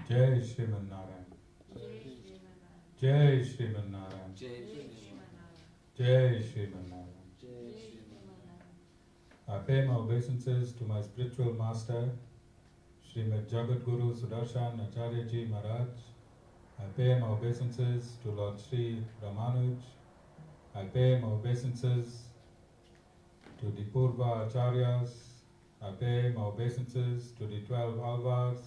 Jai Sriman Narayan. Jai Sriman Narayan. Jai Sriman Narayan. I pay my obeisances to my spiritual master, Srimad Jagat Guru Sudarshan Acharya Ji Maharaj. I pay my obeisances to Lord Sri Ramanuj. I pay my obeisances to the Purva Acharyas. I pay my obeisances to the 12 Alvars.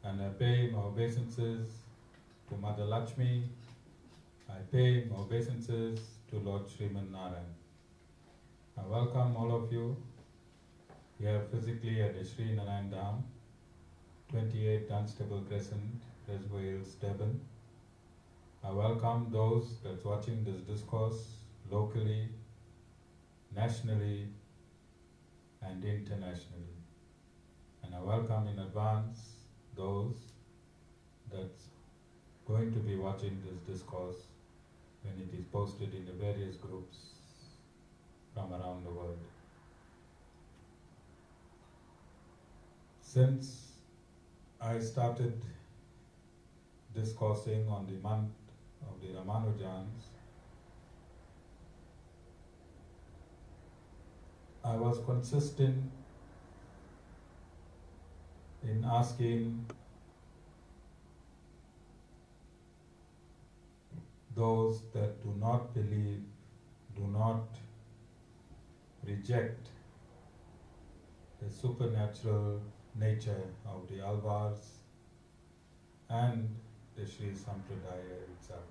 And I pay my obeisances to Mother Lakshmi. I pay my obeisances to Lord Sriman Narayan. I welcome all of you here physically at the Sri Narayan Dham, 28 Dunstable Crescent, Creswell Hills, Devon. I welcome those that's watching this discourse locally, nationally, and internationally. And I welcome in advance those that's going to be watching this discourse when it is posted in the various groups from around the world. Since I started discoursing on the month of the Ramanujans, I was consistent in asking those that do not believe, do not reject the supernatural nature of the Alvars and the Sri Sampradaya itself.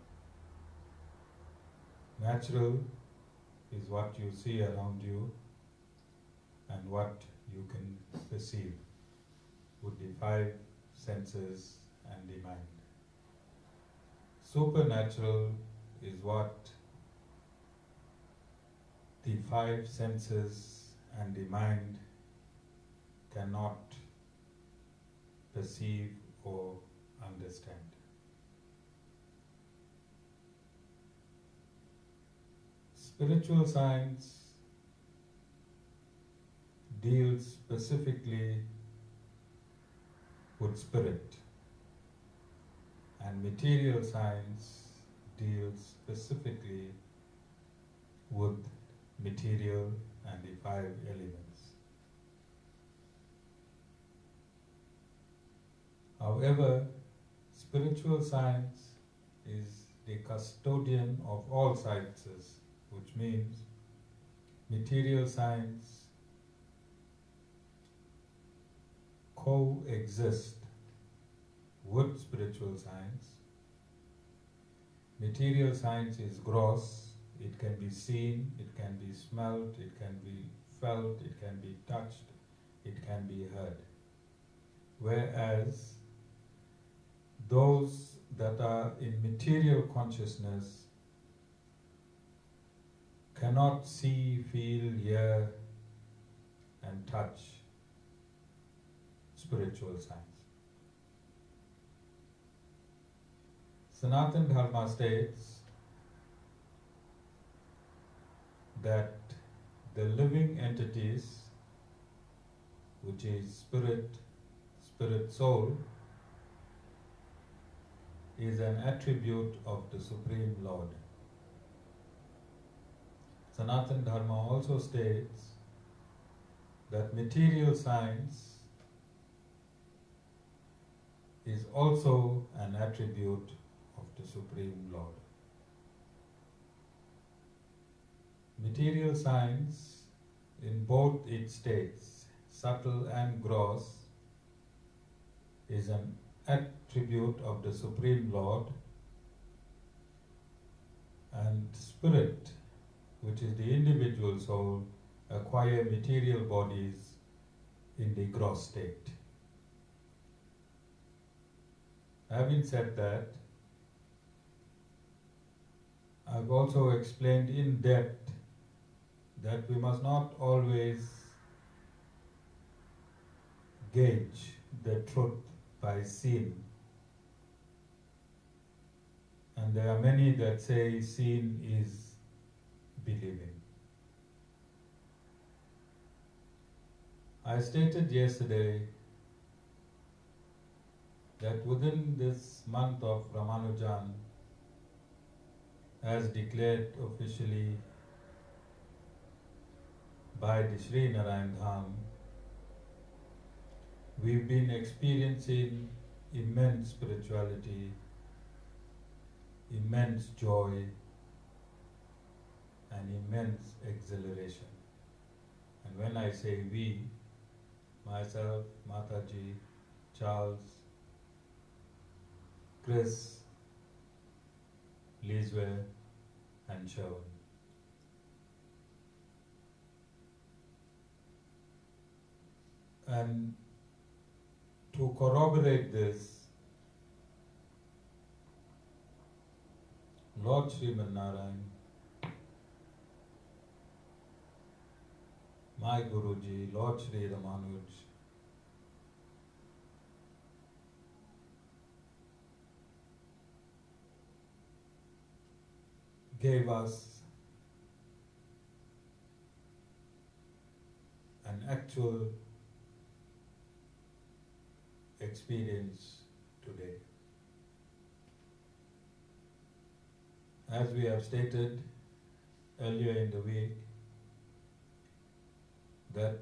Natural is what you see around you and what you can perceive with the 5 senses and the mind. Supernatural is what the 5 senses and the mind cannot perceive or understand. Spiritual science deals specifically with spirit, and material science deals specifically with material and the 5 elements. However, spiritual science is the custodian of all sciences, which means material science coexist with spiritual science. Material science is gross. It can be seen, it can be smelt, it can be felt, it can be touched, it can be heard. Whereas those that are in material consciousness cannot see, feel, hear, and touch spiritual science. Sanatana Dharma states that the living entities, which is spirit, soul, is an attribute of the Supreme Lord. Sanatana Dharma also states that material science is also an attribute of the Supreme Lord. Material science, in both its states, subtle and gross, is an attribute of the Supreme Lord, and spirit, which is the individual soul, acquire material bodies in the gross state. Having said that, I've also explained in depth that we must not always gauge the truth by seeing. And there are many that say seeing is believing. I stated yesterday that within this month of Ramanujan, as declared officially by the Sri Narayan Dham, we've been experiencing immense spirituality, immense joy, and immense exhilaration. And when I say we, myself, Mataji, Charles, Chris, Lizwe, and Sharon. And to corroborate this, Lord Srimad Narayan, my Guruji, Lord Sri Ramanuj, gave us an actual experience today. As we have stated earlier in the week, that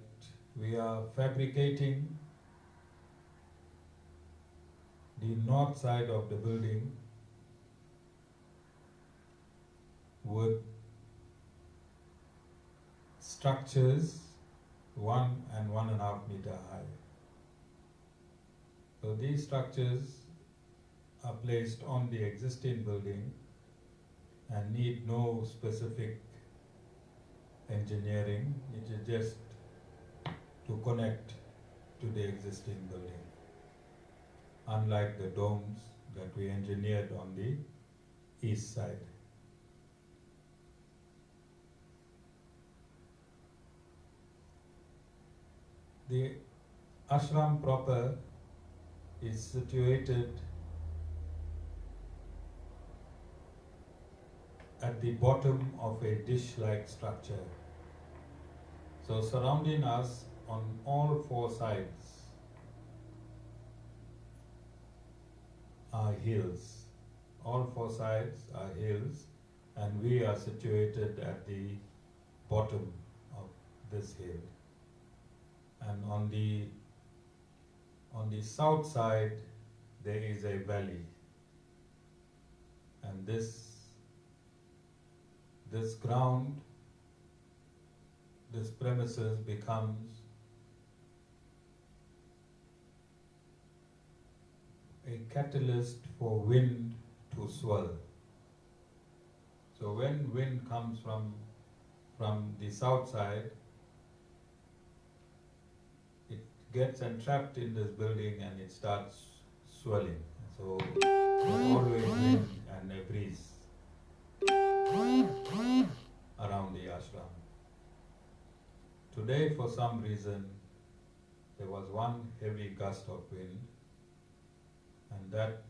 we are fabricating the north side of the building with structures 1 and 1.5 meter high. So these structures are placed on the existing building and need no specific engineering. It is just to connect to the existing building, unlike the domes that we engineered on the east side. The ashram proper is situated at the bottom of a dish-like structure. So surrounding us on all 4 sides are hills. All 4 sides are hills, and we are situated at the bottom of this hill. And on the south side there is a valley, and this ground, this premises becomes a catalyst for wind to swirl. So when wind comes from the south side, it gets entrapped in this building and it starts swirling. So there's always wind and a breeze around the ashram. Today, for some reason, there was one heavy gust of wind, and that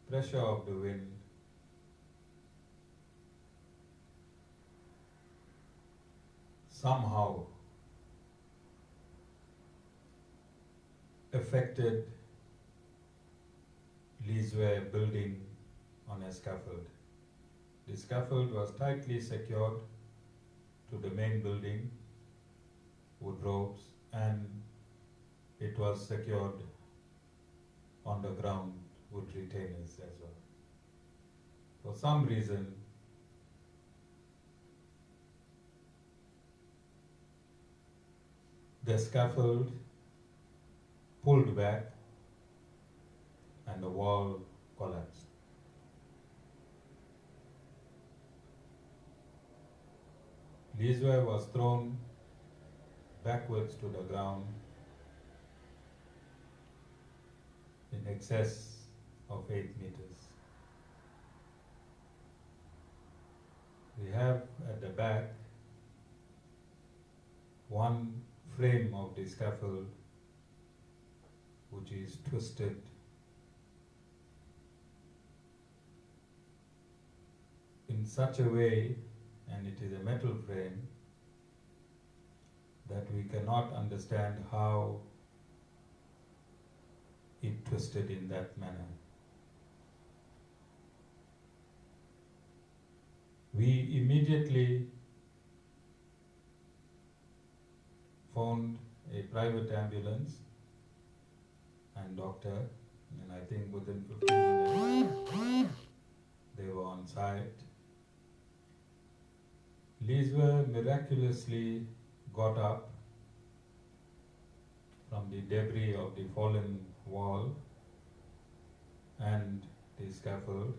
pressure of the wind somehow affected Lizwe building on a scaffold. The scaffold was tightly secured to the main building with ropes, and it was secured on the ground with retainers as well. For some reason, the scaffold pulled back and the wall collapsed. Lizwe was thrown backwards to the ground in excess of 8 meters. We have at the back one frame of the scaffold which is twisted in such a way, and it is a metal frame, that we cannot understand how it twisted in that manner. We immediately phoned a private ambulance and doctor, and I think within 15 minutes they were on site. Liswe miraculously got up from the debris of the fallen wall and the scaffold,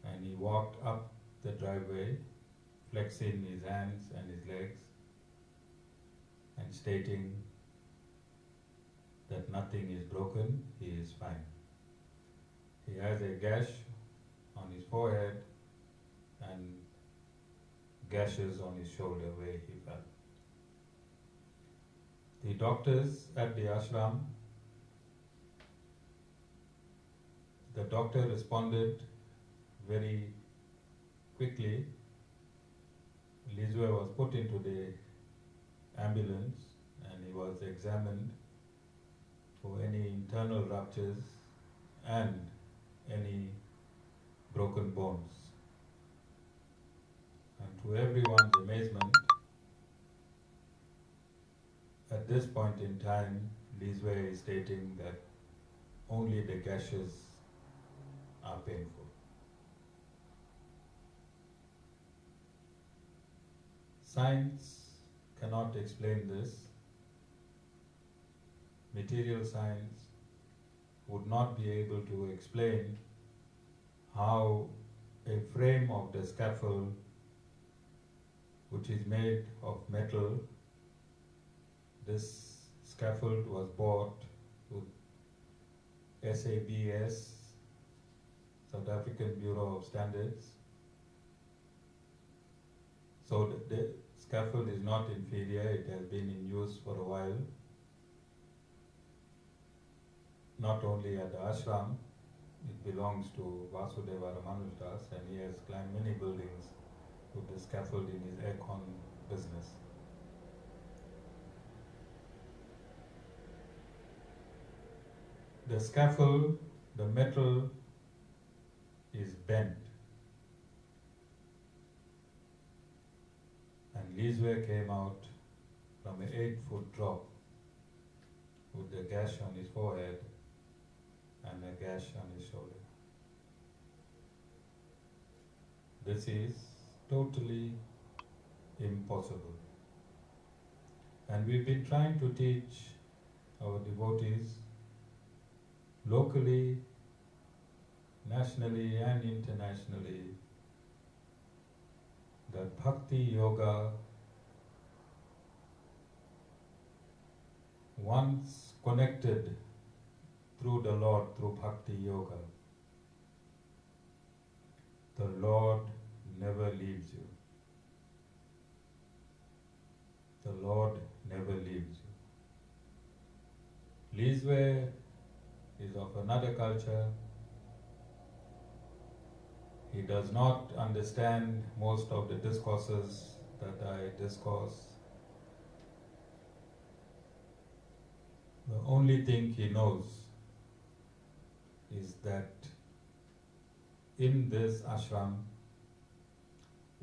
and he walked up the driveway, flexing his hands and his legs and stating that nothing is broken, he is fine. He has a gash on his forehead and gashes on his shoulder where he fell. The doctors at the ashram, the doctor responded very quickly. Liswe was put into the ambulance and he was examined for any internal ruptures and any broken bones. And to everyone's amazement, at this point in time, Liswe is stating that only the gashes are painful. Science cannot explain this. Material science would not be able to explain how a frame of the scaffold, which is made of metal, this scaffold was bought with SABS, South African Bureau of Standards. So the scaffold is not inferior, it has been in use for a while. Not only at the ashram, it belongs to Vasudeva Ramanujans I, and he has climbed many buildings with the scaffold in his aircon business. The scaffold, the metal is bent. And Liswe came out from an 8-foot drop with a gash on his forehead and a gash on his shoulder. This is totally impossible. And we've been trying to teach our devotees locally, nationally and internationally that Bhakti Yoga, once connected through the Lord, through Bhakti Yoga, the Lord never leaves you. The Lord never leaves you. Liswe is of another culture. He does not understand most of the discourses that I discourse. The only thing he knows is that in this ashram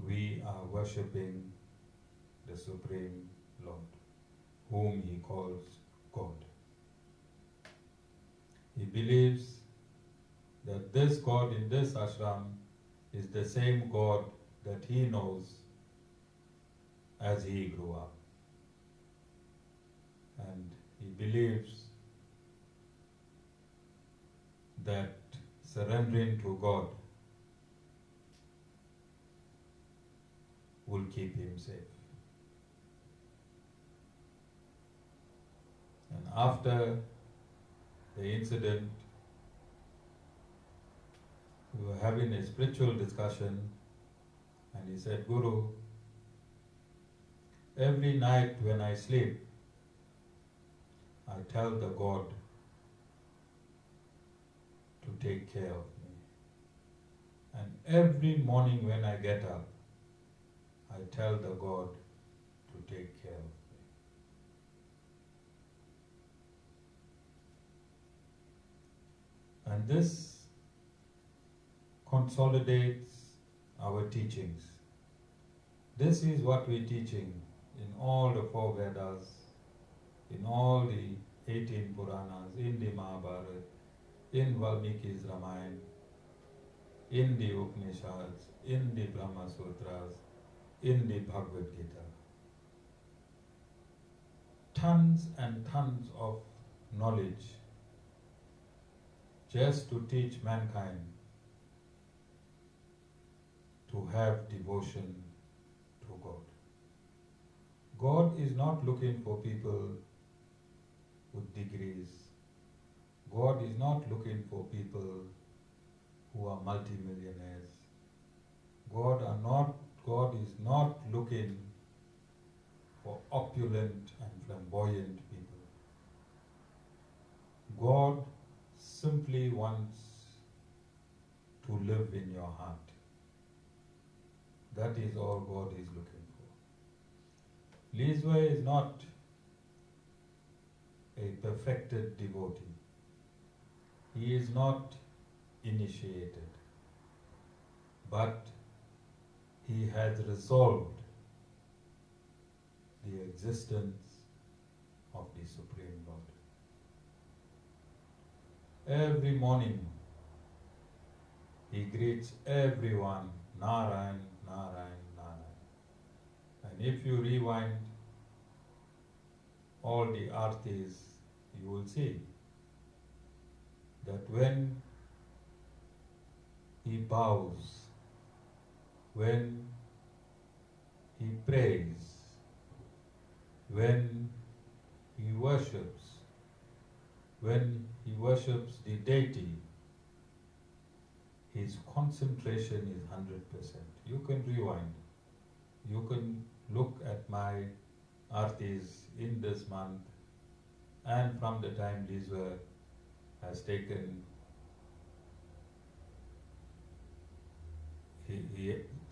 we are worshipping the Supreme Lord, whom he calls God. He believes that this God in this ashram is the same God that he knows as he grew up. And he believes that surrendering to God will keep him safe. And after the incident, we were having a spiritual discussion, and he said, Guru, every night when I sleep, I tell the God to take care of me. And every morning when I get up, I tell the God to take care of And this consolidates our teachings. This is what we're teaching in all the 4 Vedas, in all the 18 Puranas, in the Mahabharata, in Valmiki's Ramayana, in the Upanishads, in the Brahma Sutras, in the Bhagavad Gita. Tons and tons of knowledge just to teach mankind to have devotion to God. God is not looking for people with degrees. God is not looking for people who are multimillionaires. God is not looking for opulent and flamboyant people. God simply wants to live in your heart. That is all God is looking for. Liswe is not a perfected devotee. He is not initiated, but he has resolved the existence of the Supreme Lord. Every morning he greets everyone, Narayan, Narayan, Narayan. And if you rewind all the artis, you will see that when he bows, when he prays, when he worships the deity, his concentration is 100%. You can rewind. You can look at my artis in this month, and from the time Liswe has taken,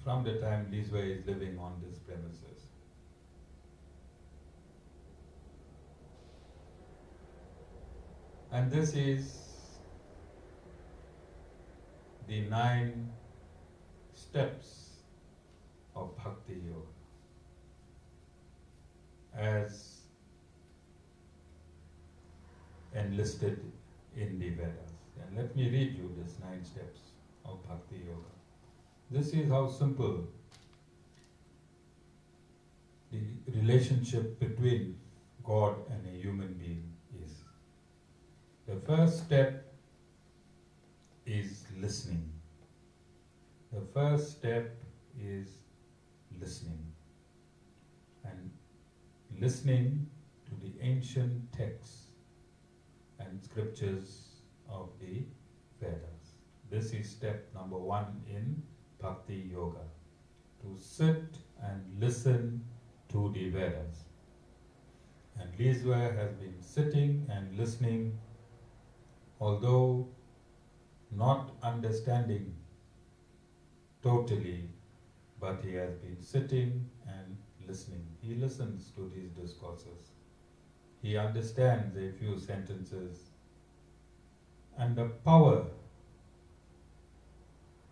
from the time Liswe is living on this premises. And this is the 9 steps of Bhakti Yoga as enlisted in the Vedas. And let me read you these 9 steps of Bhakti Yoga. This is how simple the relationship between God and a human being is. The first step is listening. The first step is listening. And listening to the ancient texts and scriptures of the Vedas. This is step number 1 in Bhakti Yoga. To sit and listen to the Vedas. And Liswe has been sitting and listening, although not understanding totally, but he has been sitting and listening. He listens to these discourses. He understands a few sentences, and the power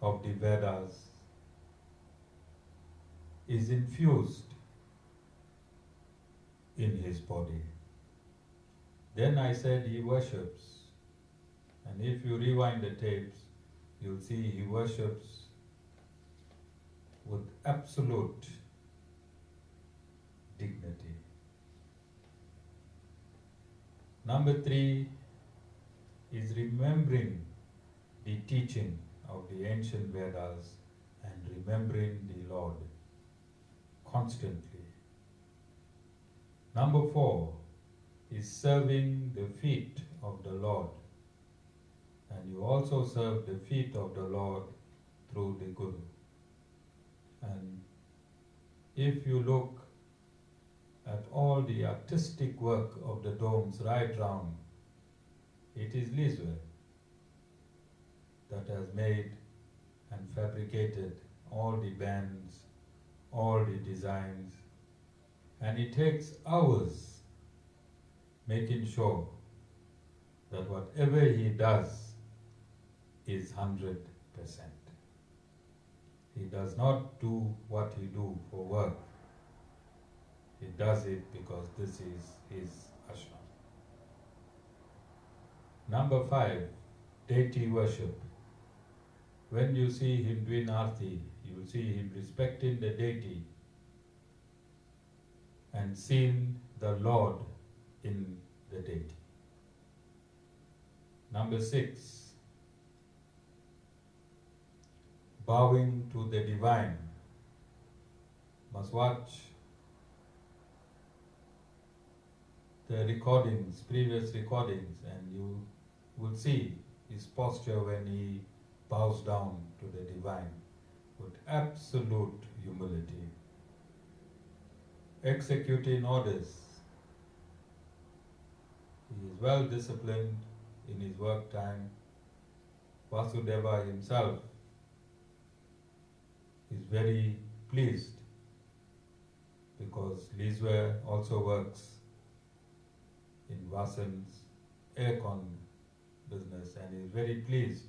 of the Vedas is infused in his body. Then I said he worships. And if you rewind the tapes, you'll see he worships with absolute dignity. Number 3 is remembering the teaching of the ancient Vedas and remembering the Lord constantly. Number 4 is serving the feet of the Lord. And you also serve the feet of the Lord through the Guru. And if you look at all the artistic work of the domes right round, it is Liswe that has made and fabricated all the bands, all the designs, and it takes hours making sure that whatever he does is 100%. He does not do what he do for work. He does it because this is his ashram. Number 5, deity worship. When you see him doing arti, you will see him respecting the deity and seeing the Lord in the deity. Number 6, bowing to the divine. Must watch the recordings, previous recordings, and you will see his posture when he bows down to the divine with absolute humility. Executing orders. He is well disciplined in his work time. Vasudeva himself is very pleased because Liswe also works in Vasan's aircon business and is very pleased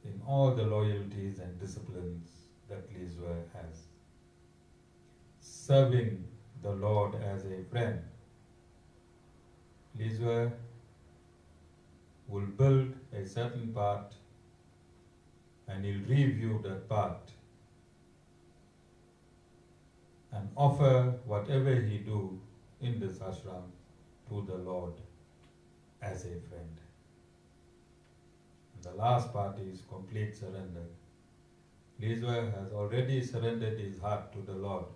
in all the loyalties and disciplines that Liswe has. Serving the Lord as a friend. Liswe will build a certain part and he'll review that part and offer whatever he do in this ashram to the Lord as a friend. And the last part is complete surrender. Liswe has already surrendered his heart to the Lord,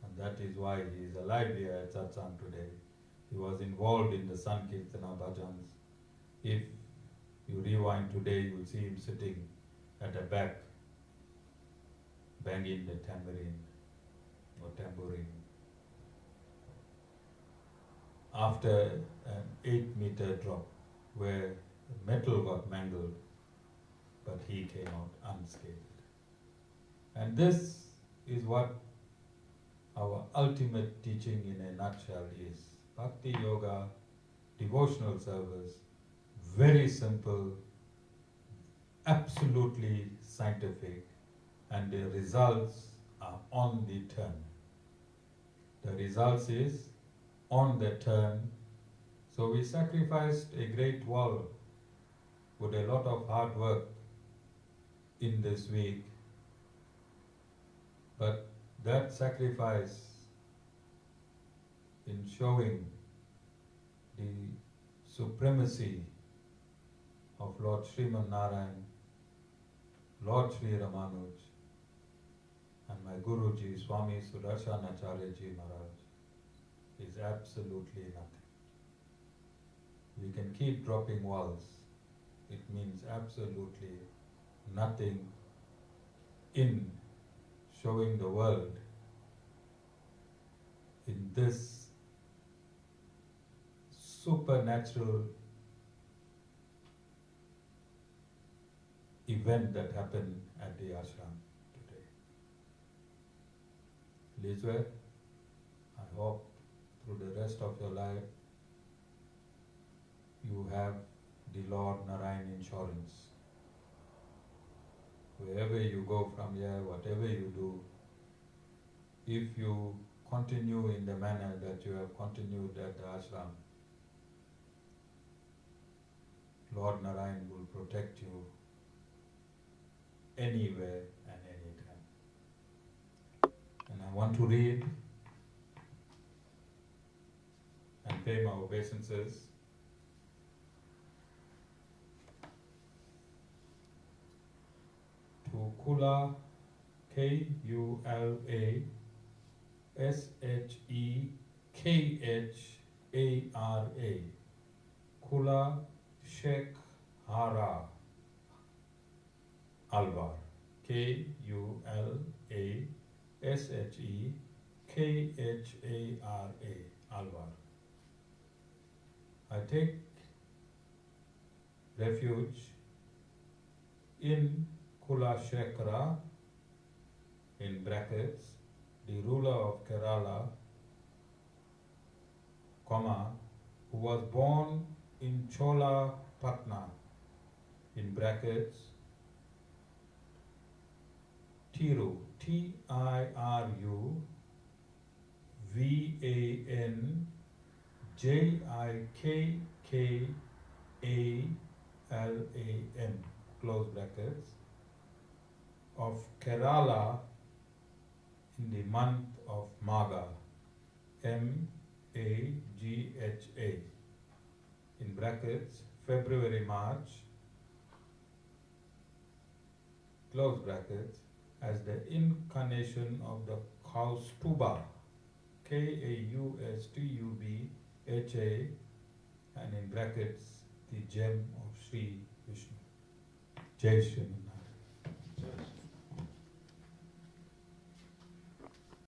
and that is why he is alive here at Satsang today. He was involved in the Sankirtana bhajans. If you rewind today, you will see him sitting at the back, banging the tambourine. After an 8-meter drop where the metal got mangled, but he came out unscathed. And this is what our ultimate teaching in a nutshell is. Bhakti yoga, devotional service, very simple, absolutely scientific, and the results are on the turn. The results is on the turn. So we sacrificed a great wall with a lot of hard work in this week, but that sacrifice in showing the supremacy of Lord Sriman Narayan, Lord Sri Ramanuj, and my Guruji, Swami Sudarshan Acharya Ji Maharaj, is absolutely nothing. We can keep dropping walls. It means absolutely nothing in showing the world in this supernatural event that happened at the ashram today. Liswe, I hope through the rest of your life you have the Lord Narayan insurance. Wherever you go from here, whatever you do, if you continue in the manner that you have continued at the ashram, Lord Narayan will protect you anywhere and anytime. And I want to read and pay my obeisances to Kula, K-U-L-A, S-H-E-K-H-A-R-A, Kula Shekhara Alvar, K-U-L-A-S-H-E-K-H-A-R-A, Alvar. I take refuge in Kula Shekhara, in brackets, the ruler of Kerala, comma, who was born in Chola Patna, in brackets, Tiru, Tiruvanjikkalan, close brackets, of Kerala in the month of Magha, Magha, in brackets, February, March, close brackets, as the incarnation of the Kaustubha, Kaustubha, and in brackets, the gem of Sri Vishnu. Jai Sri Narayan.